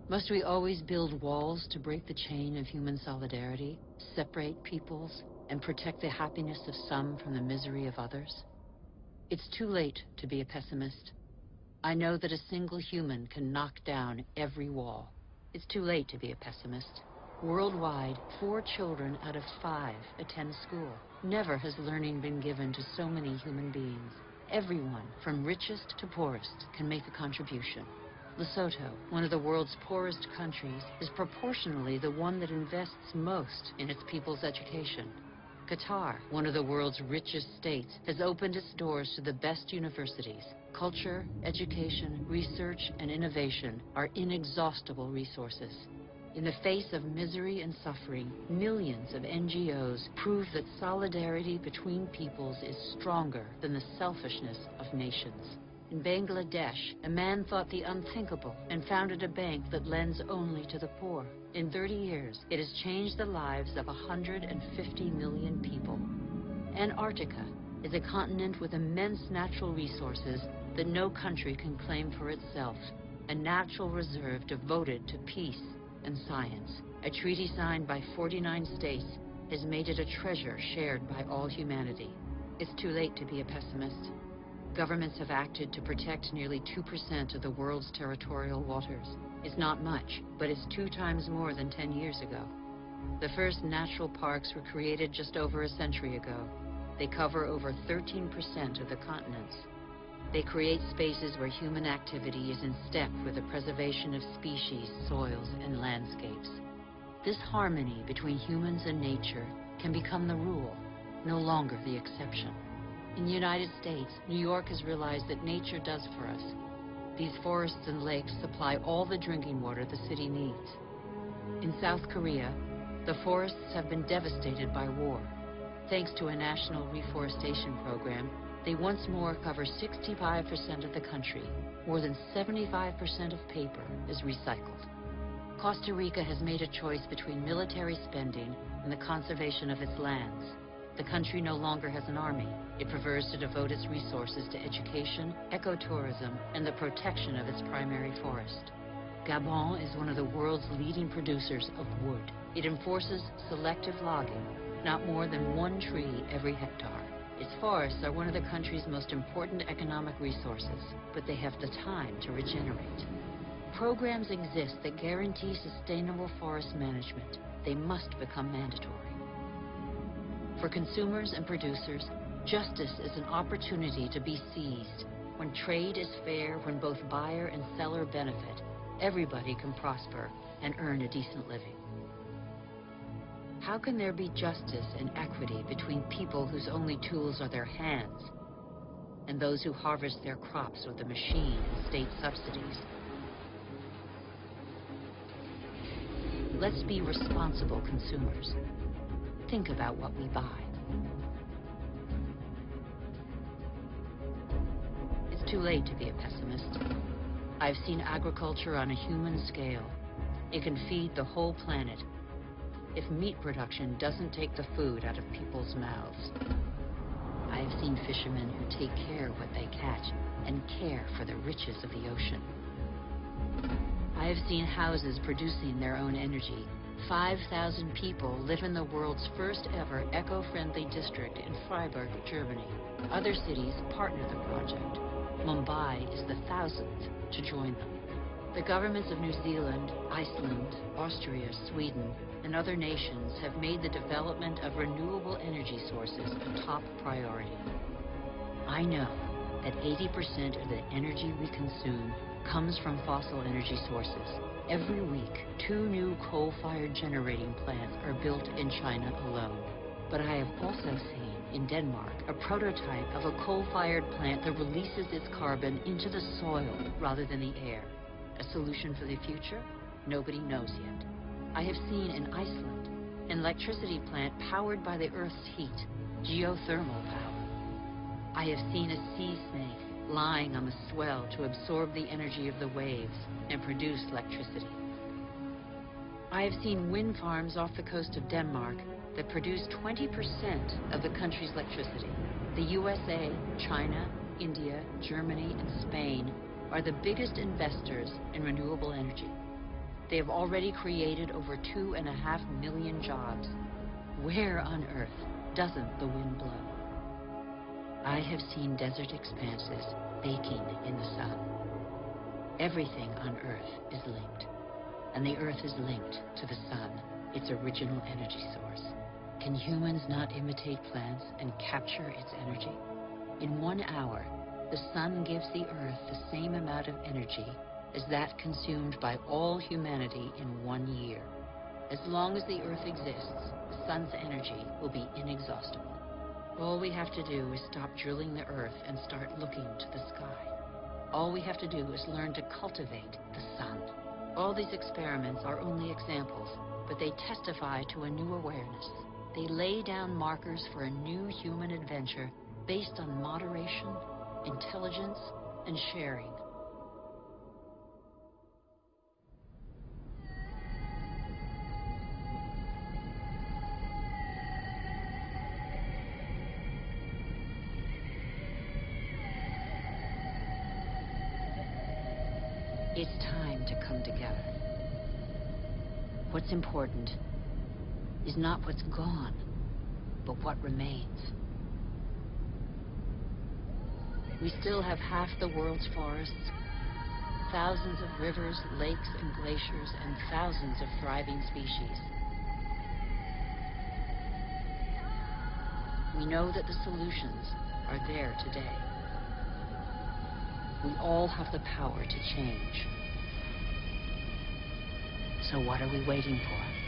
Must we always build walls to break the chain of human solidarity, separate peoples, and protect the happiness of some from the misery of others? It's too late to be a pessimist. I know that a single human can knock down every wall. It's too late to be a pessimist. Worldwide, 4 children out of 5 attend school. Never has learning been given to so many human beings. Everyone, from richest to poorest, can make a contribution. Lesotho, one of the world's poorest countries, is proportionally the one that invests most in its people's education. Qatar, one of the world's richest states, has opened its doors to the best universities. Culture, education, research, and innovation are inexhaustible resources. In the face of misery and suffering, millions of NGOs prove that solidarity between peoples is stronger than the selfishness of nations. In Bangladesh, a man thought the unthinkable and founded a bank that lends only to the poor. In 30 years, it has changed the lives of 150 million people. Antarctica is a continent with immense natural resources that no country can claim for itself, a natural reserve devoted to peace and science. A treaty signed by 49 states has made it a treasure shared by all humanity. It's too late to be a pessimist. Governments have acted to protect nearly 2% of the world's territorial waters. It's not much, but it's 2 times more than 10 years ago. The first natural parks were created just over a century ago. They cover over 13% of the continents. They create spaces where human activity is in step with the preservation of species, soils, and landscapes. This harmony between humans and nature can become the rule, no longer the exception. In the United States, New York has realized that nature does for us. These forests and lakes supply all the drinking water the city needs. In South Korea, the forests have been devastated by war. Thanks to a national reforestation program, they once more cover 65% of the country. More than 75% of paper is recycled. Costa Rica has made a choice between military spending and the conservation of its lands. The country no longer has an army. It prefers to devote its resources to education, ecotourism, and the protection of its primary forest. Gabon is one of the world's leading producers of wood. It enforces selective logging, not more than 1 tree every hectare. Its forests are one of the country's most important economic resources, but they have the time to regenerate. Programs exist that guarantee sustainable forest management. They must become mandatory. For consumers and producers, justice is an opportunity to be seized. When trade is fair, when both buyer and seller benefit, everybody can prosper and earn a decent living. How can there be justice and equity between people whose only tools are their hands and those who harvest their crops with a machine and state subsidies? Let's be responsible consumers. Think about what we buy. It's too late to be a pessimist. I've seen agriculture on a human scale. It can feed the whole planet if meat production doesn't take the food out of people's mouths. I have seen fishermen who take care of what they catch and care for the riches of the ocean. I have seen houses producing their own energy. 5,000 people live in the world's first ever eco-friendly district in Freiburg, Germany. Other cities partner the project. Mumbai is the 1,000th to join them. The governments of New Zealand, Iceland, Austria, Sweden, and other nations have made the development of renewable energy sources a top priority. I know that 80% of the energy we consume comes from fossil energy sources. Every week, 2 new coal-fired generating plants are built in China alone. But I have also seen, in Denmark, a prototype of a coal-fired plant that releases its carbon into the soil rather than the air. A solution for the future? Nobody knows yet. I have seen in Iceland an electricity plant powered by the Earth's heat, geothermal power. I have seen a sea snake lying on the swell to absorb the energy of the waves and produce electricity. I have seen wind farms off the coast of Denmark that produce 20% of the country's electricity. The USA, China, India, Germany, and Spain are the biggest investors in renewable energy. They have already created over 2.5 million jobs. Where on earth doesn't the wind blow? I have seen desert expanses baking in the sun. Everything on Earth is linked, and the Earth is linked to the sun, its original energy source. Can humans not imitate plants and capture its energy? In 1 hour, the sun gives the Earth the same amount of energy as that consumed by all humanity in 1 year. As long as the Earth exists, the sun's energy will be inexhaustible. All we have to do is stop drilling the Earth and start looking to the sky. All we have to do is learn to cultivate the sun. All these experiments are only examples, but they testify to a new awareness. They lay down markers for a new human adventure based on moderation, intelligence, and sharing. It's time to come together. What's important is not what's gone, but what remains. We still have half the world's forests, thousands of rivers, lakes, and glaciers, and thousands of thriving species. We know that the solutions are there today. We all have the power to change. So what are we waiting for?